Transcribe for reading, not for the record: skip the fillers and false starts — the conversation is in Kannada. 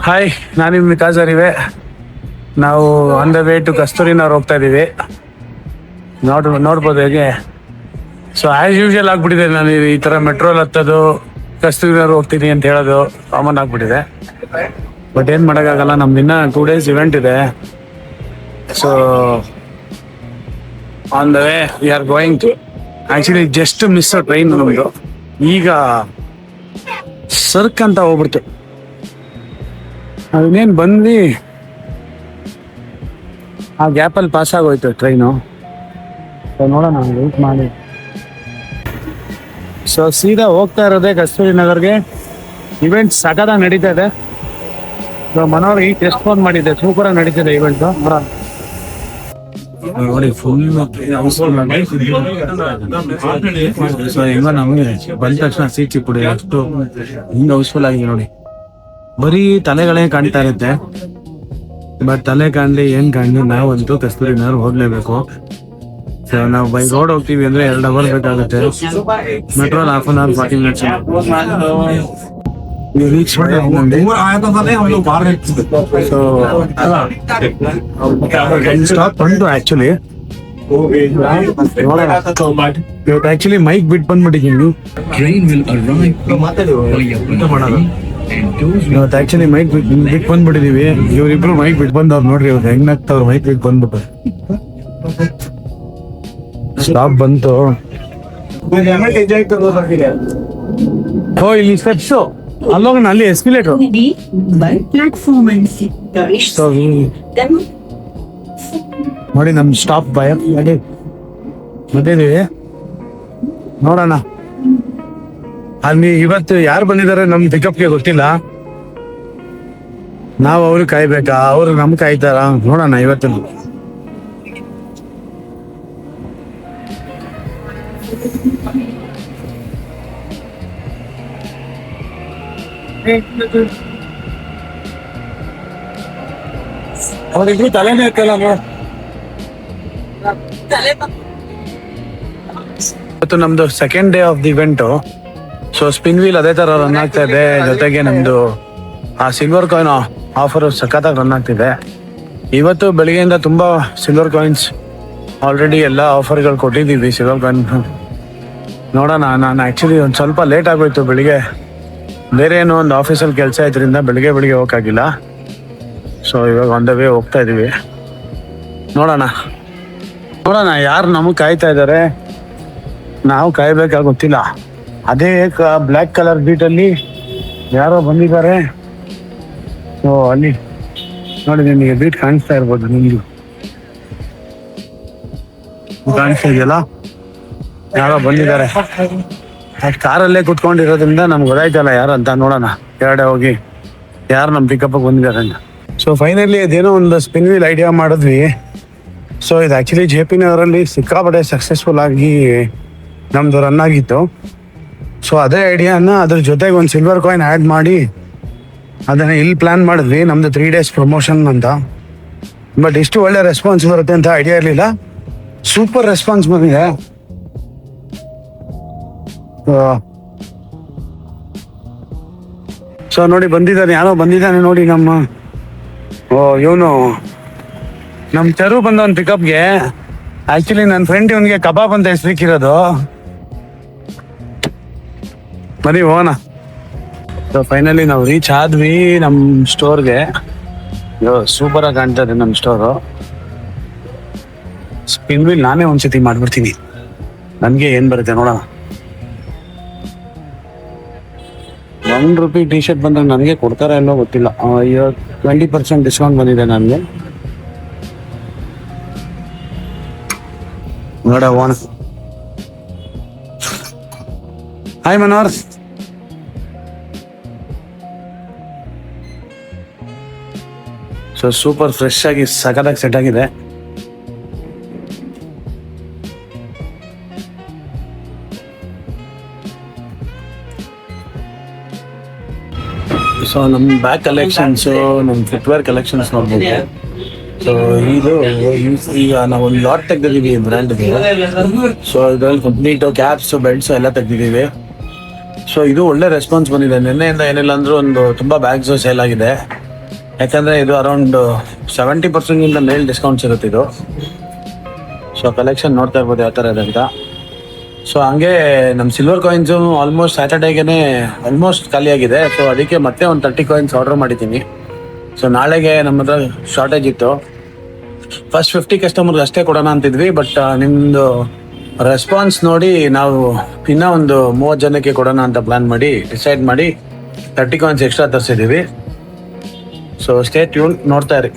ಹಾಯ್, ನಾನು ನಿಮ್ಮ ವಿಕಾಸ್ ಅರಿವೆ. ನಾವು ಆನ್ ದ ವೇ ಟು ಕಸ್ತೂರಿನವ್ರು ಹೋಗ್ತಾ ಇದ್ದೀವಿ. ನೋಡ್ಬೋದು ಹೇಗೆ. ಸೊ ಆ್ಯಸ್ ಯೂಶುವಲ್ ಆಗ್ಬಿಟ್ಟಿದೆ, ನಾನು ಈ ಥರ ಮೆಟ್ರೋಲ್ ಹತ್ತೋದು, ಕಸ್ತೂರಿನವ್ರು ಹೋಗ್ತೀನಿ ಅಂತ ಹೇಳೋದು ಕಾಮನ್ ಆಗ್ಬಿಟ್ಟಿದೆ. ಬಟ್ ಏನು ಮಾಡೋಕ್ಕಾಗಲ್ಲ, ನಮ್ದು ಇನ್ನೂ 2 days ಇವೆಂಟ್ ಇದೆ. So on the way we are going to actually just miss train ನಮ್ಮದು. ಈಗ ಸರ್ಕ್ ಅಂತ ಹೋಗ್ಬಿಡ್ತು. ಇನ್ನೇನು ಬಂದ್ವಿ, ಆ ಗ್ಯಾಪಲ್ಲಿ ಪಾಸ್ ಆಗೋಯ್ತು ಟ್ರೈನು. ನೋಡೋಣ, ವೆಯ್ಟ್ ಮಾಡಿ. ಸೊ ಸೀದಾ ಹೋಗ್ತಾ ಇರೋದೇ ಕಸ್ತೂರಿ ನಗರ್ಗೆ. ಇವೆಂಟ್ ಸಖತ್ತಾಗಿ ನಡೀತಾ ಇದೆ. ಸೊ ಮನೋಹರ್ ಈಗ ಟೆಸ್ಟ್ ಫೋನ್ ಮಾಡಿದ್ದೆ, ಸೂಪರಾಗಿ ನಡೀತಿದೆ ಇವೆಂಟು. ನೋಡಿ ಫುಲ್ ಈಗ ನಮಗೆ ಬಂದ ತಕ್ಷಣ ಸೀಟ್ ಸಿಕ್ಬಿಡಿ, ಅಷ್ಟು ಹಿಂಗೆ ಹೌಸ್ಫುಲ್ ಆಗಿದೆ ನೋಡಿ. ಬರೀ ತಲೆಗಳೇ ಕಾಣ್ತಾ ಇರುತ್ತೆ, ಬಟ್ ತಲೆ ಕಾಣಲಿ ಏನ್ ಕಾಣಲಿ ನಾವಂತೂ ಕಸ್ತೂರಿನವ್ರು ಹೋಗ್ಲೇಬೇಕು. ಸೊ ನಾವು ಬೈ ರೋಡ್ ಹೋಗ್ತೀವಿ ಅಂದ್ರೆ 2 hour ಬೇಕಾಗುತ್ತೆ. ಮೆಟ್ರೋಲ್ 1/2 hour 40 minutes. Actually actually mike ಬಿಟ್ಟು ಬಂದ್ಬಿಟ್ಟಿದ್ದೀನಿ. ಇವತ್ತು ಆಕ್ಚುಲಿ ಮೈಕ್ ಬಿಟ್ಟು ಬಂದ್ಬಿಟ್ಟಿದೀವಿ. ಇವ್ರಿಬ್ರು ಮೈಕ್ ಬಿಟ್ಟು ಬಂದವ್ರು ನೋಡ್ರಿ, ಇವ್ರು ಹೆಂಗಾಗ್ತವ್ರು ಮೈಕ್ ಬಿಟ್ಟು ಬಂದ್ಬಿಟ್ಟು. ಸ್ಟಾಪ್ ಬಂತು. ಓ ಇಲ್ಲಿ ಸ್ಟೆಪ್ಸು, ಅಲ್ಲೋಗೋಣ, ಅಲ್ಲಿ ಎಸ್ಕಲೇಟರ್. ನೋಡಿ ನಮ್ ಸ್ಟಾಪ್ ಬಂದಿದೀವಿ, ನೋಡೋಣ. ಅಲ್ಲಿ ಇವತ್ತು ಯಾರು ಬಂದಿದ್ದಾರೆ ನಮ್ ಪಿಕಪ್ಗೆ ಗೊತ್ತಿಲ್ಲ. ನಾವು ಅವ್ರಿಗೆ ಕಾಯ್ಬೇಕಾ, ಅವ್ರು ನಮ್ ಕಾಯ್ತಾರ, ನೋಡೋಣ ಇವತ್ತು. ಅವ್ರಿಗೂ ತಲೆನೇ ಇರ್ತಲ್ಲ. ಇವತ್ತು ನಮ್ದು 2nd day of the event. So spin wheel ಅದೇ ತರ ರನ್ ಆಗ್ತಾ ಇದೆ, ಜೊತೆಗೆ ನಮ್ದು ಆ ಸಿಲ್ವರ್ ಕಾಯಿನ್ ಆಫರ್ ಸಖತ್ತಾಗಿ ರನ್ ಆಗ್ತಿದೆ. ಇವತ್ತು ಬೆಳಿಗ್ಗೆಯಿಂದ ತುಂಬಾ ಸಿಲ್ವರ್ ಕಾಯಿನ್ಸ್ ಆಲ್ರೆಡಿ ಎಲ್ಲ ಆಫರ್ಗಳು ಕೊಟ್ಟಿದ್ದೀವಿ. ಸಿಲ್ವರ್ ಕಾಯಿನ್ ನೋಡೋಣ. ನಾನು ಆ್ಯಕ್ಚುಲಿ ಒಂದು ಸ್ವಲ್ಪ ಲೇಟ್ ಆಗೋಯ್ತು ಬೆಳಿಗ್ಗೆ, ಬೇರೆ ಏನೋ ಒಂದು ಆಫೀಸಲ್ಲಿ ಕೆಲಸ ಇದ್ರಿಂದ ಬೆಳಿಗ್ಗೆ ಹೋಗೋಕ್ಕಾಗಿಲ್ಲ. ಸೊ ಇವಾಗ ಆನ್ ದ ವೇ ಹೋಗ್ತಾ ಇದ್ದೀವಿ. ನೋಡೋಣ ಯಾರು ನಮಗೆ ಕಾಯ್ತಾ ಇದ್ದಾರೆ, ನಾವು ಕಾಯ್ಬೇಕಾಗೊತ್ತಿಲ್ಲ. ಅದೇ ಬ್ಲ್ಯಾಕ್ ಕಲರ್ ಬೀಟಲ್ಲಿ ಯಾರೋ ಬಂದಿದ್ದಾರೆ. ಸೊ ಅಲ್ಲಿ ನೋಡಿ, ನಿಮಗೆ ಬೀಟ್ ಕಾಣಿಸ್ತಾ ಇರ್ಬೋದು, ನಿಮ್ಗೆ ಕಾಣಿಸ್ತಾ ಇದೆಯಲ್ಲ, ಯಾರೋ ಬಂದಿದ್ದಾರೆ. ಅದು ಕಾರಲ್ಲೇ ಕುತ್ಕೊಂಡಿರೋದ್ರಿಂದ ನಮ್ಗೆ ಗೊತ್ತಾಯ್ತಲ್ಲ ಯಾರು ಅಂತ. ನೋಡೋಣ ಕೆಳಗಡೆ ಹೋಗಿ ಯಾರು ನಮ್ಮ ಪಿಕಪ್ಗೆ ಬಂದಿದ್ದಾರೆ ಅಂತ. ಸೊ ಫೈನಲಿ ಅದೇನೋ ಒಂದು ಸ್ಪಿನ್ ವೀಲ್ ಐಡಿಯಾ ಮಾಡಿದ್ವಿ. ಸೊ ಇದು ಆ್ಯಕ್ಚುಲಿ JP ನಗರಲ್ಲಿ ಸಿಕ್ಕಾಪಟ್ಟೆ ಸಕ್ಸಸ್ಫುಲ್ ಆಗಿ ನಮ್ಮದು ರನ್ ಆಗಿತ್ತು. ಸೊ ಅದೇ ಐಡಿಯಾನ ಅದ್ರ ಜೊತೆಗೆ ಒಂದು ಸಿಲ್ವರ್ ಕಾಯಿನ್ ಆ್ಯಡ್ ಮಾಡಿ ಅದನ್ನು ಇಲ್ಲಿ ಪ್ಲ್ಯಾನ್ ಮಾಡಿದ್ವಿ, ನಮ್ಮದು 3 days ಪ್ರಮೋಷನ್ ಅಂತ. ಬಟ್ ಇಷ್ಟು ಒಳ್ಳೆ ರೆಸ್ಪಾನ್ಸ್ ಬರುತ್ತೆ ಅಂತ ಐಡಿಯಾ ಇರಲಿಲ್ಲ. ಸೂಪರ್ ರೆಸ್ಪಾನ್ಸ್ ಬಂದಿದೆ. ಸೊ ನೋಡಿ ಯಾರೋ ಬಂದಿದ್ದಾನೆ ನೋಡಿ ನಮ್ಮ ಇವನು ನಮ್ಮ ಚರು ಬಂದವನ್ ಪಿಕಪ್ಗೆ. ಆಕ್ಚುಲಿ ನನ್ನ ಫ್ರೆಂಡ್ ಇವನಿಗೆ ಕಬಾಬ್ ಅಂತ ಹೆಸರಿಕ್ಕಿರೋದು. ಬರೀ ಹೋಗೋಣ. ಸೊ ಫೈನಲಿ ನಾವು ರೀಚ್ ಆದ್ವಿ ನಮ್ಮ ಸ್ಟೋರ್ಗೆ. ಸೂಪರ್ ಆಗಿ ಕಾಣ್ತಾ ಇದೆ ನಮ್ಮ ಸ್ಟೋರು. ಸ್ಪಿನ್ ವೀಲ್ ನಾನೇ ಒಂದ್ಸತಿ ಮಾಡ್ಬಿಡ್ತೀನಿ, ನನಗೆ ಏನು ಬರುತ್ತೆ ನೋಡೋಣ. ₹1 ಟಿ-ಶರ್ಟ್ ಬಂದಾಗ ನನಗೆ ಕೊಡ್ತಾರ ಎಲ್ಲೋ ಗೊತ್ತಿಲ್ಲ. 20% ಡಿಸ್ಕೌಂಟ್ ಬಂದಿದೆ ನನಗೆ. ನೋಡ own. Hi Manohar. So super fresh ಆಗಿ ಸಖತ್ತಾಗಿ ಸೆಟ್ ಆಗಿದೆ. ಸೊ ನಮ್ಮ ಬ್ಯಾಗ್ ಕಲೆಕ್ಷನ್ಸು, ನಮ್ಮ ಫುಟ್ವೇರ್ ಕಲೆಕ್ಷನ್ಸ್ ನೋಡ್ಬೋದು. ಸೊ ಇದು ಈಗ ನಾವು ಒಂದು ಲಾಟ್ ತೆಗ್ದಿದ್ದೀವಿ ಬ್ರ್ಯಾಂಡ್ಗೆ. ಸೊ ಇದ್ರಲ್ಲಿ ಕಂಪ್ಲೀಟು ಕ್ಯಾಪ್ಸು, ಬೆಲ್ಟ್ಸು ಎಲ್ಲ ತೆಗ್ದಿದ್ದೀವಿ. ಸೊ ಇದು ಒಳ್ಳೆ ರೆಸ್ಪಾನ್ಸ್ ಬಂದಿದೆ. ನಿನ್ನೆಯಿಂದ ಏನಿಲ್ಲ ಅಂದ್ರೂ ಒಂದು ತುಂಬ ಬ್ಯಾಗ್ಸು ಸೇಲ್ ಆಗಿದೆ. ಯಾಕಂದರೆ ಇದು ಅರೌಂಡ್ 70% ಮೇಲ್ ಡಿಸ್ಕೌಂಟ್ಸ್ ಇರುತ್ತೆ ಇದು. ಸೊ ಕಲೆಕ್ಷನ್ ನೋಡ್ತಾ ಇರ್ಬೋದು ಯಾವ ಥರ ಇದೆ ಅಂತ. ಸೊ ಹಂಗೆ ನಮ್ಮ ಸಿಲ್ವರ್ ಕಾಯಿನ್ಸು ಆಲ್ಮೋಸ್ಟ್ ಸ್ಯಾಟರ್ಡೇಗೆ ಆಲ್ಮೋಸ್ಟ್ ಖಾಲಿಯಾಗಿದೆ. ಸೊ ಅದಕ್ಕೆ ಮತ್ತೆ ಒಂದು 30 ಕಾಯಿನ್ಸ್ ಆರ್ಡರ್ ಮಾಡಿದ್ದೀನಿ. ಸೊ ನಾಳೆಗೆ ನಮ್ಮ ಹತ್ರ ಶಾರ್ಟೇಜ್ ಇತ್ತು. ಫಸ್ಟ್ 50 ಕಸ್ಟಮರ್ಗೆ ಅಷ್ಟೇ ಕೊಡೋಣ ಅಂತಿದ್ವಿ, ಬಟ್ ನಿಮ್ಮದು ರೆಸ್ಪಾನ್ಸ್ ನೋಡಿ ನಾವು ಇನ್ನೂ ಒಂದು 30 ಜನಕ್ಕೆ ಕೊಡೋಣ ಅಂತ ಪ್ಲ್ಯಾನ್ ಮಾಡಿ ಡಿಸೈಡ್ ಮಾಡಿ 30 ಕಾಯಿನ್ಸ್ ಎಕ್ಸ್ಟ್ರಾ ತರಿಸಿದ್ದೀವಿ. ಸೊ ಸ್ಟೇ ಟ್ಯೂನ್, ನೋಡ್ತಾ ಇರಿ.